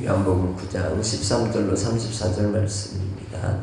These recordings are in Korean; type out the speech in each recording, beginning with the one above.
요한복음 9장 13절로 34절 말씀입니다.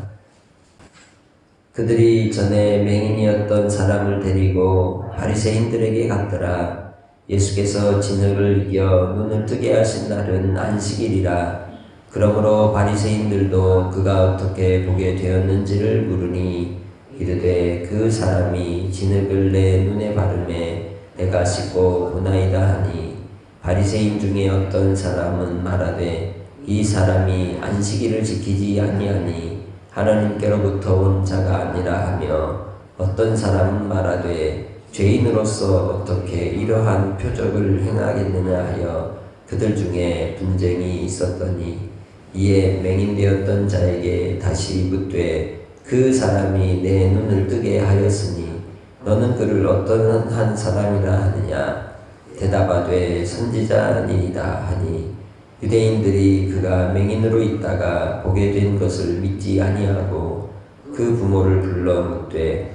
그들이 전에 맹인이었던 사람을 데리고 바리새인들에게 갔더라. 예수께서 진흙을 이겨 눈을 뜨게 하신 날은 안식일이라. 그러므로 바리새인들도 그가 어떻게 보게 되었는지를 물으니 이르되 그 사람이 진흙을 내 눈에 바르매 내가 씻고 보나이다 하니, 바리새인 중에 어떤 사람은 말하되 이 사람이 안식일을 지키지 아니하니 하나님께로부터 온 자가 아니라 하며, 어떤 사람은 말하되 죄인으로서 어떻게 이러한 표적을 행하겠느냐 하여 그들 중에 분쟁이 있었더니, 이에 맹인되었던 자에게 다시 묻되 그 사람이 내 눈을 뜨게 하였으니 너는 그를 어떠한 사람이라 하느냐. 대답하되 선지자니이다 하니, 유대인들이 그가 맹인으로 있다가 보게 된 것을 믿지 아니하고 그 부모를 불러 묻되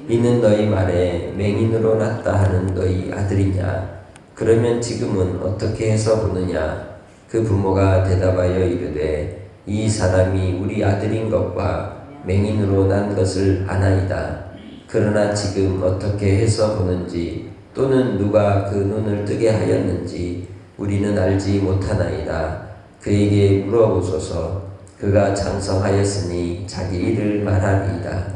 이는 너희 말에 맹인으로 났다 하는 너희 아들이냐? 그러면 지금은 어떻게 해서 보느냐? 그 부모가 대답하여 이르되 이 사람이 우리 아들인 것과 맹인으로 난 것을 아나이다. 그러나 지금 어떻게 해서 보는지 또는 누가 그 눈을 뜨게 하였는지 우리는 알지 못하나이다. 그에게 물어보소서. 그가 장성하였으니 자기 일을 말하리이다.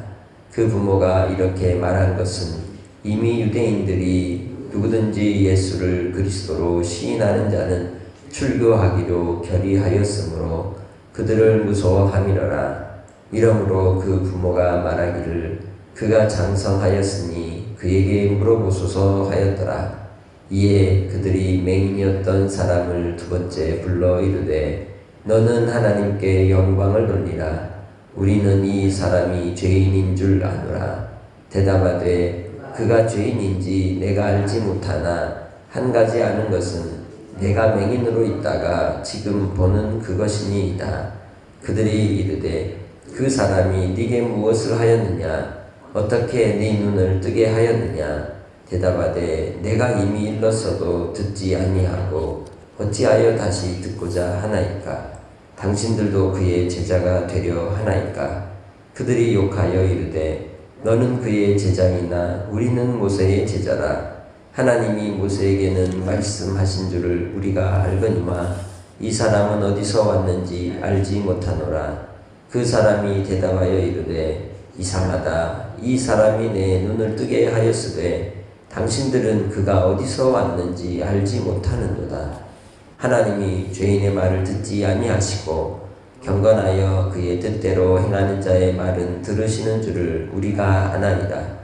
그 부모가 이렇게 말한 것은 이미 유대인들이 누구든지 예수를 그리스도로 시인하는 자는 출교하기로 결의하였으므로 그들을 무서워함이러라. 이러므로 그 부모가 말하기를 그가 장성하였으니 그에게 물어보소서 하였더라. 이에 그들이 맹인이었던 사람을 두 번째 불러 이르되 너는 하나님께 영광을 돌리라. 우리는 이 사람이 죄인인 줄 아노라. 대답하되 그가 죄인인지 내가 알지 못하나 한 가지 아는 것은 내가 맹인으로 있다가 지금 보는 그것이니이다. 그들이 이르되 그 사람이 네게 무엇을 하였느냐? 어떻게 네 눈을 뜨게 하였느냐? 대답하되 내가 이미 일렀어도 듣지 아니하고 어찌하여 다시 듣고자 하나이까? 당신들도 그의 제자가 되려 하나이까? 그들이 욕하여 이르되 너는 그의 제자이나 우리는 모세의 제자라. 하나님이 모세에게는 말씀하신 줄을 우리가 알거니와 이 사람은 어디서 왔는지 알지 못하노라. 그 사람이 대답하여 이르되 이상하다. 이 사람이 내 눈을 뜨게 하였으되 당신들은 그가 어디서 왔는지 알지 못하는도다. 하나님이 죄인의 말을 듣지 아니하시고 경건하여 그의 뜻대로 행하는 자의 말은 들으시는 줄을 우리가 아나이다.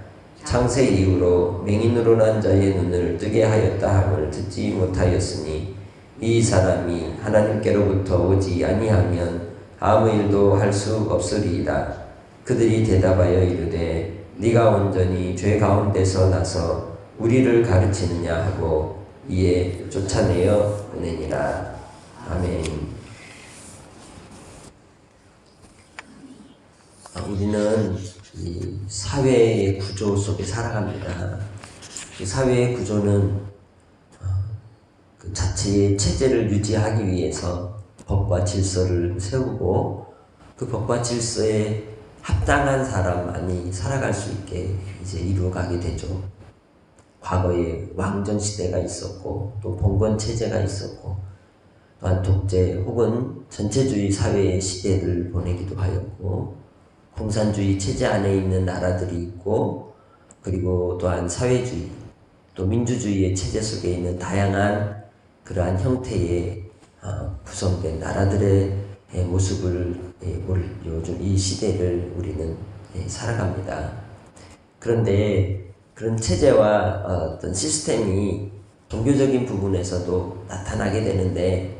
창세 이후로 맹인으로 난 자의 눈을 뜨게 하였다 함을 듣지 못하였으니 이 사람이 하나님께로부터 오지 아니하면 아무 일도 할 수 없으리이다. 그들이 대답하여 이르되 네가 온전히 죄 가운데서 나서 우리를 가르치느냐 하고 이에 쫓아내어 보내니라. 아멘. 우리는 이 사회의 구조 속에 살아갑니다. 이 사회의 구조는 그 자체의 체제를 유지하기 위해서 법과 질서를 세우고 그 법과 질서에 합당한 사람만이 살아갈 수 있게 이제 이루어가게 되죠. 과거에 왕정 시대가 있었고 또 봉건 체제가 있었고 또한 독재 혹은 전체주의 사회의 시대를 보내기도 하였고 공산주의 체제 안에 있는 나라들이 있고 그리고 또한 사회주의 또 민주주의의 체제 속에 있는 다양한 그러한 형태의 구성된 나라들의 모습을 요즘 이 시대를 우리는 살아갑니다. 그런데 그런 체제와 어떤 시스템이 종교적인 부분에서도 나타나게 되는데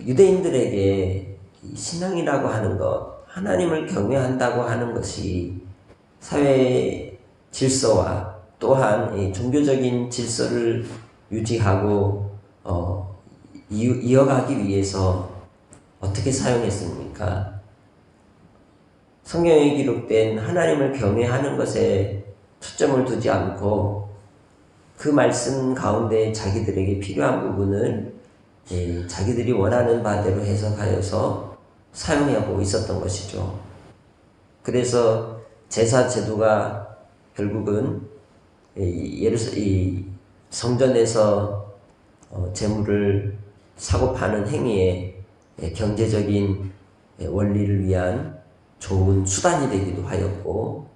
유대인들에게 신앙이라고 하는 것, 하나님을 경외한다고 하는 것이 사회의 질서와 또한 종교적인 질서를 유지하고 이어가기 위해서 어떻게 사용했습니까? 성경에 기록된 하나님을 경외하는 것에 초점을 두지 않고 그 말씀 가운데 자기들에게 필요한 부분을 자기들이 원하는 바대로 해석하여서 사용하고 있었던 것이죠. 그래서 제사 제도가 결국은 이 성전에서 재물을 사고 파는 행위에 경제적인 원리를 위한 좋은 수단이 되기도 하였고,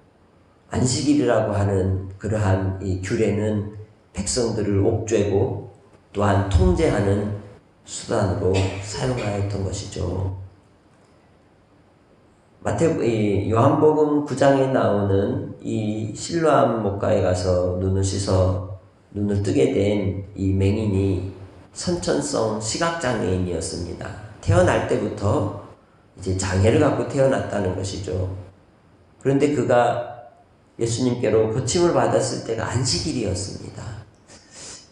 안식일이라고 하는 그러한 이 규례는 백성들을 옥죄고 또한 통제하는 수단으로 사용하였던 것이죠. 요한복음 9장에 나오는 이 실로암 목가에 가서 눈을 뜨게 된 이 맹인이 선천성 시각장애인이었습니다. 태어날 때부터 이제 장애를 갖고 태어났다는 것이죠. 그런데 그가 예수님께로 고침을 받았을 때가 안식일이었습니다.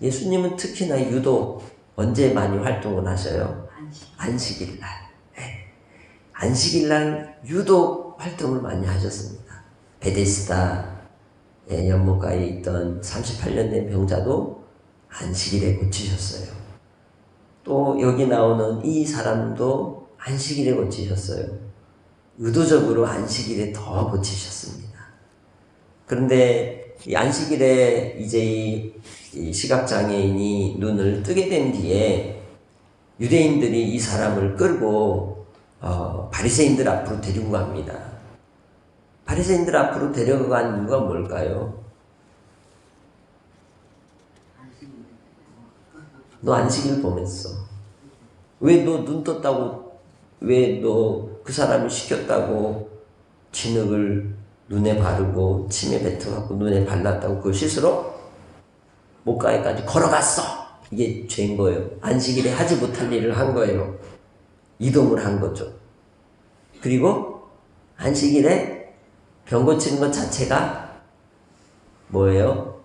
예수님은 특히나 유독 언제 많이 활동을 하셔요? 안식일날. 안식일날 유독 활동을 많이 하셨습니다. 베데스다 연못가에 있던 38년 된 병자도 안식일에 고치셨어요. 또 여기 나오는 이 사람도 안식일에 고치셨어요. 의도적으로 안식일에 더 고치셨습니다. 그런데 이 안식일에 이제 이 시각장애인이 눈을 뜨게 된 뒤에 유대인들이 이 사람을 끌고 바리새인들 앞으로 데리고 갑니다. 바리새인들 앞으로 데려간 이유가 뭘까요? 너 안식일 범했어. 왜 너 눈 떴다고, 왜 너 그 사람이 시켰다고 진흙을 눈에 바르고 침에 뱉어갖고 눈에 발랐다고 그걸 씻으러 목가에까지 걸어갔어. 이게 죄인 거예요. 안식일에 하지 못할 일을 한 거예요. 이동을 한 거죠. 그리고 안식일에 병 고치는 것 자체가 뭐예요?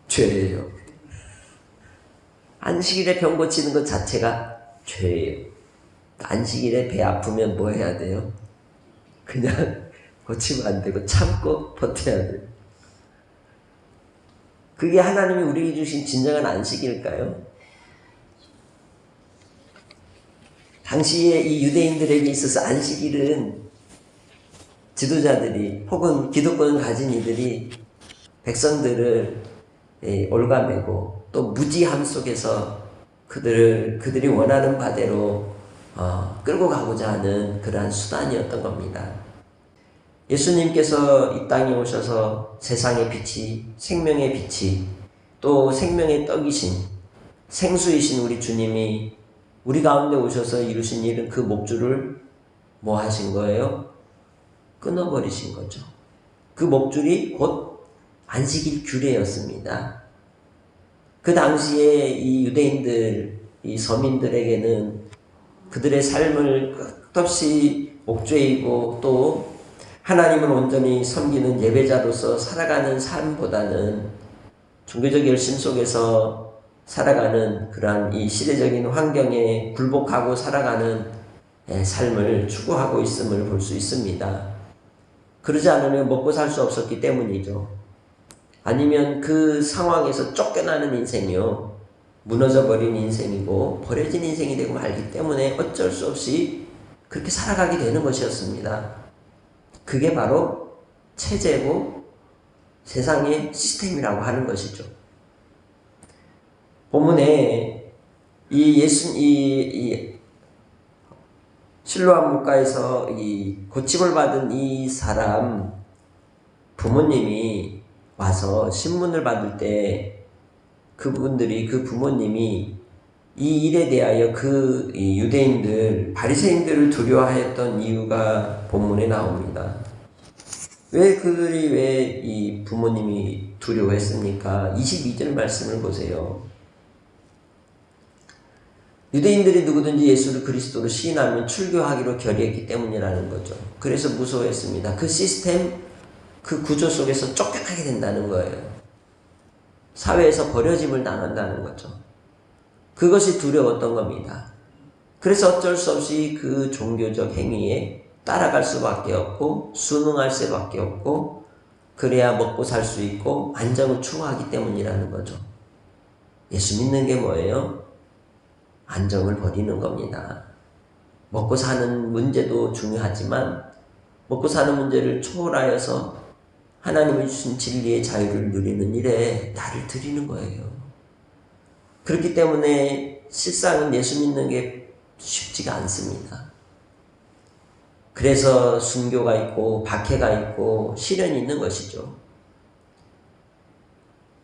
죄예요. 안식일에 병 고치는 것 자체가 죄예요. 안식일에 배 아프면 뭐 해야 돼요? 그냥 고치면 안 되고 참고 버텨야 돼요. 그게 하나님이 우리에게 주신 진정한 안식일까요? 당시에 이 유대인들에게 있어서 안식일은 지도자들이 혹은 기득권을 가진 이들이 백성들을 올가매고 또 무지함 속에서 그들이 원하는 바대로 끌고 가고자 하는 그러한 수단이었던 겁니다. 예수님께서 이 땅에 오셔서 세상의 빛이, 생명의 빛이, 또 생명의 떡이신, 생수이신 우리 주님이 우리 가운데 오셔서 이루신 일은 그 목줄을 뭐 하신 거예요? 끊어버리신 거죠. 그 목줄이 곧 안식일 규례였습니다. 그 당시에 이 유대인들, 이 서민들에게는 그들의 삶을 끝없이 옥죄이고 또 하나님을 온전히 섬기는 예배자로서 살아가는 삶보다는 종교적 열심 속에서 살아가는 그러한 이 시대적인 환경에 굴복하고 살아가는 삶을 추구하고 있음을 볼 수 있습니다. 그러지 않으면 먹고 살 수 없었기 때문이죠. 아니면 그 상황에서 쫓겨나는 인생이요, 무너져버린 인생이고 버려진 인생이 되고 말기 때문에 어쩔 수 없이 그렇게 살아가게 되는 것이었습니다. 그게 바로 체제고 세상의 시스템이라고 하는 것이죠. 본문에 이 실로암 목가에서 이 고침을 받은 이 사람 부모님이 와서 신문을 받을 때 그 부모님이 이 일에 대하여 그 유대인들, 바리새인들을 두려워하였던 이유가 본문에 나옵니다. 왜 이 부모님이 두려워했습니까? 22절 말씀을 보세요. 유대인들이 누구든지 예수를 그리스도로 시인하면 출교하기로 결의했기 때문이라는 거죠. 그래서 무서워했습니다. 그 시스템, 그 구조 속에서 쫓겨나게 된다는 거예요. 사회에서 버려짐을 당한다는 거죠. 그것이 두려웠던 겁니다. 그래서 어쩔 수 없이 그 종교적 행위에 따라갈 수밖에 없고 순응할 수밖에 없고 그래야 먹고 살 수 있고 안정을 추구하기 때문이라는 거죠. 예수 믿는 게 뭐예요? 안정을 버리는 겁니다. 먹고 사는 문제도 중요하지만 먹고 사는 문제를 초월하여서 하나님이 주신 진리의 자유를 누리는 일에 나를 드리는 거예요. 그렇기 때문에 실상은 예수 믿는 게 쉽지가 않습니다. 그래서 순교가 있고 박해가 있고 시련이 있는 것이죠.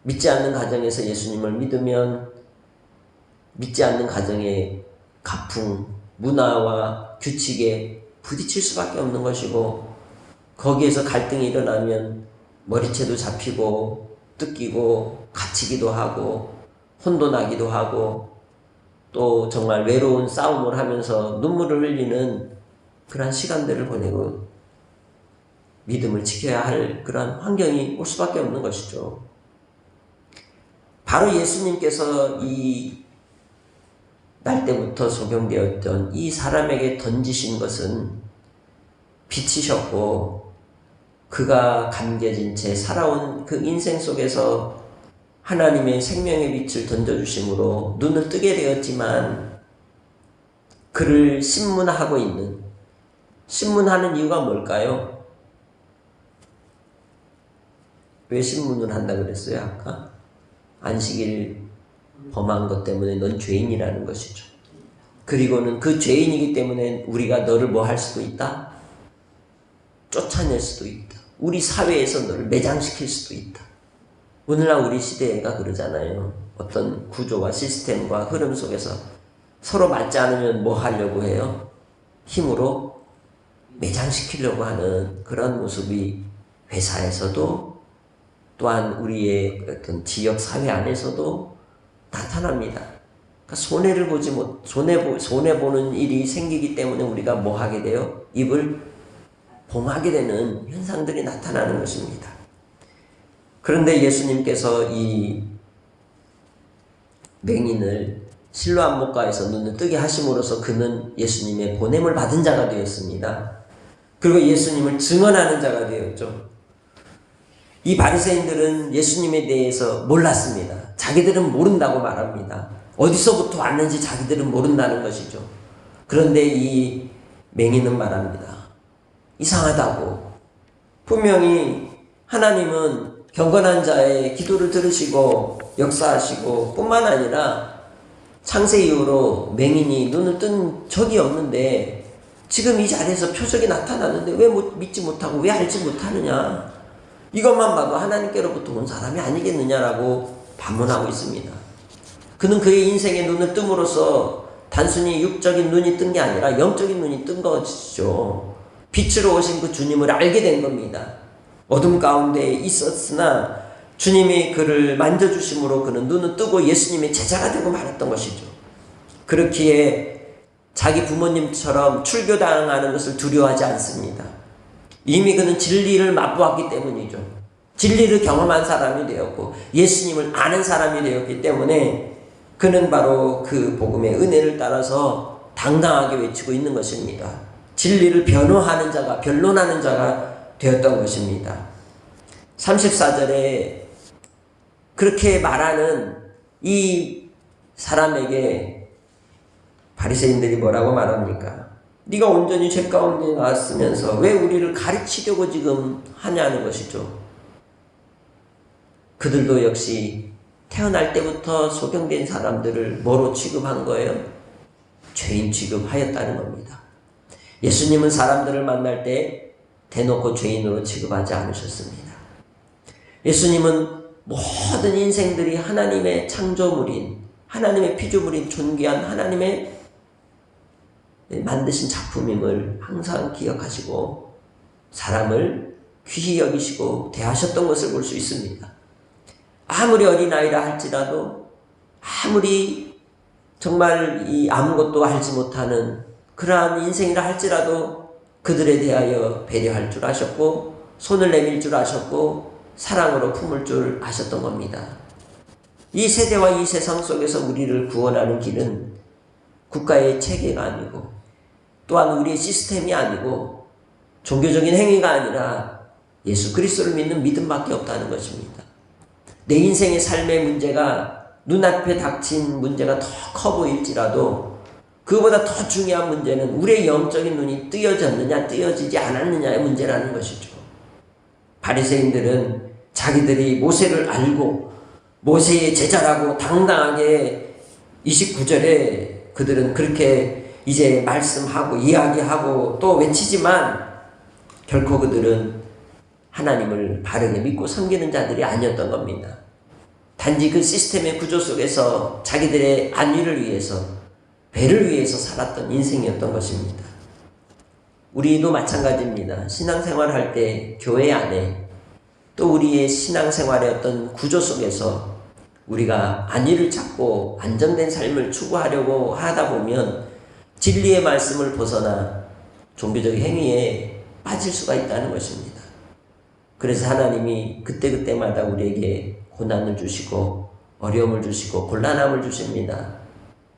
믿지 않는 가정에서 예수님을 믿으면 믿지 않는 가정의 가풍, 문화와 규칙에 부딪힐 수밖에 없는 것이고, 거기에서 갈등이 일어나면 머리채도 잡히고 뜯기고 갇히기도 하고 혼돈하기도 하고 또 정말 외로운 싸움을 하면서 눈물을 흘리는 그러한 시간들을 보내고 믿음을 지켜야 할 그러한 환경이 올 수밖에 없는 것이죠. 바로 예수님께서 이 날 때부터 소경되었던 이 사람에게 던지신 것은 빛이셨고, 그가 감겨진 채 살아온 그 인생 속에서 하나님의 생명의 빛을 던져주심으로 눈을 뜨게 되었지만, 그를 신문하는 이유가 뭘까요? 왜 신문을 한다 그랬어요 아까? 안식일 범한 것 때문에 넌 죄인이라는 것이죠. 그리고는 그 죄인이기 때문에 우리가 너를 뭐 할 수도 있다? 쫓아낼 수도 있다. 우리 사회에서 너를 매장시킬 수도 있다. 오늘날 우리 시대가 그러잖아요. 어떤 구조와 시스템과 흐름 속에서 서로 맞지 않으면 뭐 하려고 해요? 힘으로 매장시키려고 하는 그런 모습이 회사에서도 또한 우리의 어떤 지역 사회 안에서도 나타납니다. 그러니까 손해보는 일이 생기기 때문에 우리가 뭐 하게 돼요? 입을 봉하게 되는 현상들이 나타나는 것입니다. 그런데 예수님께서 이 맹인을 실로암 목가에서 눈을 뜨게 하심으로써 그는 예수님의 보냄을 받은 자가 되었습니다. 그리고 예수님을 증언하는 자가 되었죠. 이 바리새인들은 예수님에 대해서 몰랐습니다. 자기들은 모른다고 말합니다. 어디서부터 왔는지 자기들은 모른다는 것이죠. 그런데 이 맹인은 말합니다. 이상하다고. 분명히 하나님은 경건한 자의 기도를 들으시고 역사하시고 뿐만 아니라 창세 이후로 맹인이 눈을 뜬 적이 없는데 지금 이 자리에서 표적이 나타나는데 왜 믿지 못하고 왜 알지 못하느냐. 이것만 봐도 하나님께로부터 온 사람이 아니겠느냐라고 반문하고 있습니다. 그는 그의 인생의 눈을 뜸으로써 단순히 육적인 눈이 뜬 게 아니라 영적인 눈이 뜬 것이죠. 빛으로 오신 그 주님을 알게 된 겁니다. 어둠 가운데 있었으나 주님이 그를 만져주심으로 그는 눈을 뜨고 예수님의 제자가 되고 말았던 것이죠. 그렇기에 자기 부모님처럼 출교당하는 것을 두려워하지 않습니다. 이미 그는 진리를 맛보았기 때문이죠. 진리를 경험한 사람이 되었고 예수님을 아는 사람이 되었기 때문에 그는 바로 그 복음의 은혜를 따라서 당당하게 외치고 있는 것입니다. 진리를 변호하는 자가, 변론하는 자가 되었던 것입니다. 34절에 그렇게 말하는 이 사람에게 바리새인들이 뭐라고 말합니까? 네가 온전히 죄 가운데 나왔으면서 왜 우리를 가르치려고 지금 하냐는 것이죠. 그들도 역시 태어날 때부터 소경된 사람들을 뭐로 취급한 거예요? 죄인 취급하였다는 겁니다. 예수님은 사람들을 만날 때 대놓고 죄인으로 취급하지 않으셨습니다. 예수님은 모든 인생들이 하나님의 창조물인, 하나님의 피조물인 존귀한 하나님의 만드신 작품임을 항상 기억하시고 사람을 귀히 여기시고 대하셨던 것을 볼 수 있습니다. 아무리 어린아이라 할지라도, 아무리 정말 아무것도 알지 못하는 그러한 인생이라 할지라도 그들에 대하여 배려할 줄 아셨고 손을 내밀 줄 아셨고 사랑으로 품을 줄 아셨던 겁니다. 이 세대와 이 세상 속에서 우리를 구원하는 길은 국가의 체계가 아니고 또한 우리의 시스템이 아니고 종교적인 행위가 아니라 예수 그리스도를 믿는 믿음밖에 없다는 것입니다. 내 인생의 삶의 문제가 눈앞에 닥친 문제가 더 커 보일지라도 그보다 더 중요한 문제는 우리의 영적인 눈이 뜨여졌느냐 뜨여지지 않았느냐의 문제라는 것이죠. 바리새인들은 자기들이 모세를 알고 모세의 제자라고 당당하게 29절에 그들은 그렇게 이제 말씀하고 이야기하고 또 외치지만 결코 그들은 하나님을 바르게 믿고 섬기는 자들이 아니었던 겁니다. 단지 그 시스템의 구조 속에서 자기들의 안위를 위해서, 배를 위해서 살았던 인생이었던 것입니다. 우리도 마찬가지입니다. 신앙생활 할 때 교회 안에 또 우리의 신앙생활의 어떤 구조 속에서 우리가 안위를 찾고 안정된 삶을 추구하려고 하다 보면 진리의 말씀을 벗어나 종교적 행위에 빠질 수가 있다는 것입니다. 그래서 하나님이 그때그때마다 우리에게 고난을 주시고 어려움을 주시고 곤란함을 주십니다.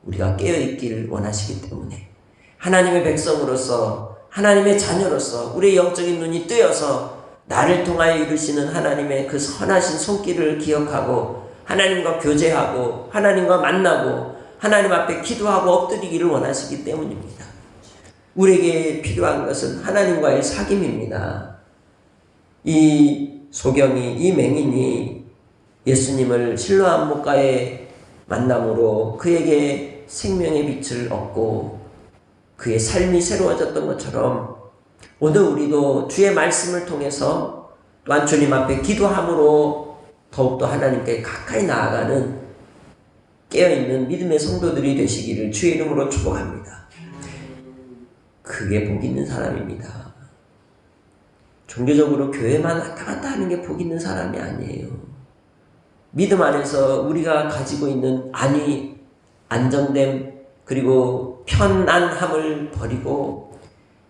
우리가 깨어있기를 원하시기 때문에 하나님의 백성으로서 하나님의 자녀로서 우리의 영적인 눈이 뜨여서 나를 통하여 이루시는 하나님의 그 선하신 손길을 기억하고 하나님과 교제하고 하나님과 만나고 하나님 앞에 기도하고 엎드리기를 원하시기 때문입니다. 우리에게 필요한 것은 하나님과의 사귐입니다. 이 소경이, 이 맹인이 예수님을 실로암 목가의 만남으로 그에게 생명의 빛을 얻고 그의 삶이 새로워졌던 것처럼 오늘 우리도 주의 말씀을 통해서 또한 주님 앞에 기도함으로 더욱더 하나님께 가까이 나아가는 깨어있는 믿음의 성도들이 되시기를 주의 이름으로 축복합니다. 그게 복 있는 사람입니다. 종교적으로 교회만 왔다 갔다 하는 게 복 있는 사람이 아니에요. 믿음 안에서 우리가 가지고 있는 안위, 안정됨, 그리고 편안함을 버리고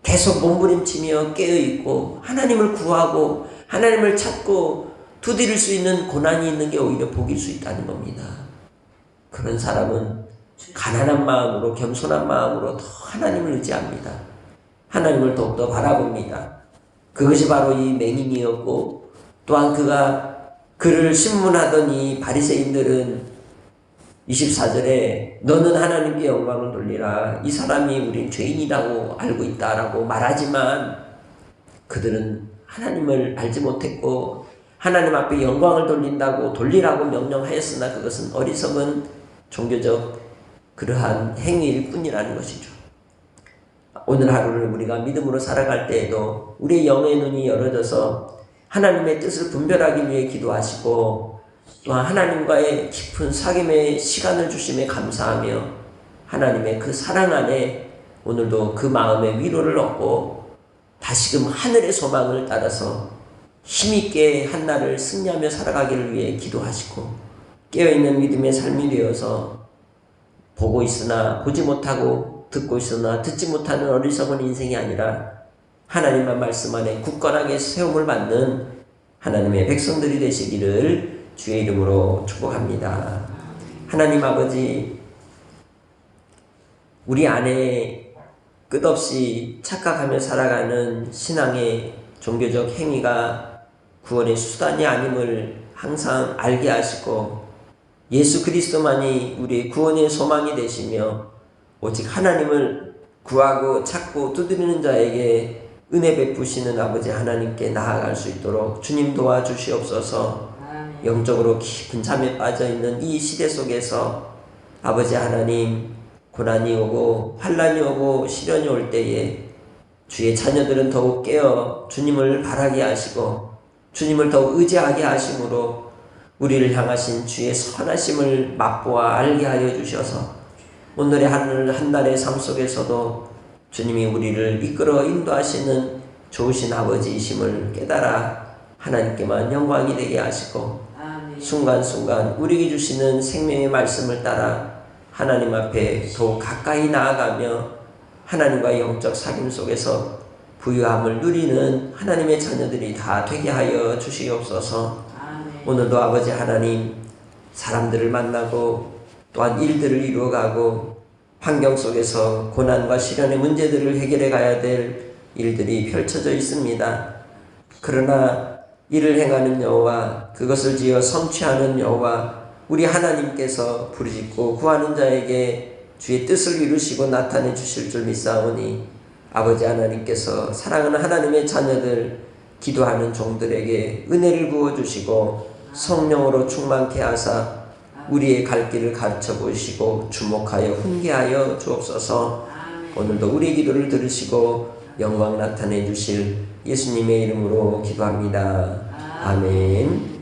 계속 몸부림치며 깨어있고 하나님을 구하고 하나님을 찾고 두드릴 수 있는 고난이 있는 게 오히려 복일 수 있다는 겁니다. 그런 사람은 가난한 마음으로 겸손한 마음으로 더 하나님을 의지합니다. 하나님을 더욱더 바라봅니다. 그것이 바로 이 맹인이었고 또한 그를 신문하던 이 바리새인들은 24절에 너는 하나님께 영광을 돌리라. 이 사람이 우린 죄인이라고 알고 있다라고 말하지만 그들은 하나님을 알지 못했고 하나님 앞에 영광을 돌리라고 명령하였으나 그것은 어리석은 종교적 그러한 행위일 뿐이라는 것이죠. 오늘 하루를 우리가 믿음으로 살아갈 때에도 우리의 영의 눈이 열어져서 하나님의 뜻을 분별하기 위해 기도하시고 또한 하나님과의 깊은 사귐의 시간을 주심에 감사하며 하나님의 그 사랑 안에 오늘도 그 마음의 위로를 얻고 다시금 하늘의 소망을 따라서 힘있게 한날을 승리하며 살아가기를 위해 기도하시고 깨어있는 믿음의 삶이 되어서 보고 있으나 보지 못하고 듣고 있으나 듣지 못하는 어리석은 인생이 아니라 하나님의 말씀 안에 굳건하게 세움을 받는 하나님의 백성들이 되시기를 주의 이름으로 축복합니다. 하나님 아버지, 우리 안에 끝없이 착각하며 살아가는 신앙의 종교적 행위가 구원의 수단이 아님을 항상 알게 하시고 예수 그리스도만이 우리의 구원의 소망이 되시며 오직 하나님을 구하고 찾고 두드리는 자에게 은혜 베푸시는 아버지 하나님께 나아갈 수 있도록 주님 도와주시옵소서. 영적으로 깊은 잠에 빠져있는 이 시대 속에서 아버지 하나님 고난이 오고 환난이 오고 시련이 올 때에 주의 자녀들은 더욱 깨어 주님을 바라게 하시고 주님을 더욱 의지하게 하심으로 우리를 향하신 주의 선하심을 맛보아 알게 하여 주셔서 오늘의 한 날의 삶 속에서도 주님이 우리를 이끌어 인도하시는 좋으신 아버지이심을 깨달아 하나님께만 영광이 되게 하시고 순간순간 우리에게 주시는 생명의 말씀을 따라 하나님 앞에 더욱 가까이 나아가며 하나님과의 영적 사귐 속에서 부유함을 누리는 하나님의 자녀들이 다 되게 하여 주시옵소서. 오늘도 아버지 하나님 사람들을 만나고 또한 일들을 이루어가고 환경 속에서 고난과 시련의 문제들을 해결해 가야 될 일들이 펼쳐져 있습니다. 그러나 이를 행하는 여호와 그것을 지어 성취하는 여호와 우리 하나님께서 부르짖고 구하는 자에게 주의 뜻을 이루시고 나타내 주실 줄 믿사오니 아버지 하나님께서 사랑하는 하나님의 자녀들 기도하는 종들에게 은혜를 부어주시고 성령으로 충만케 하사 우리의 갈 길을 가르쳐 보시고 주목하여 훈계하여 주옵소서. 오늘도 우리 기도를 들으시고 영광 나타내 주실 예수님의 이름으로 기도합니다. 아멘.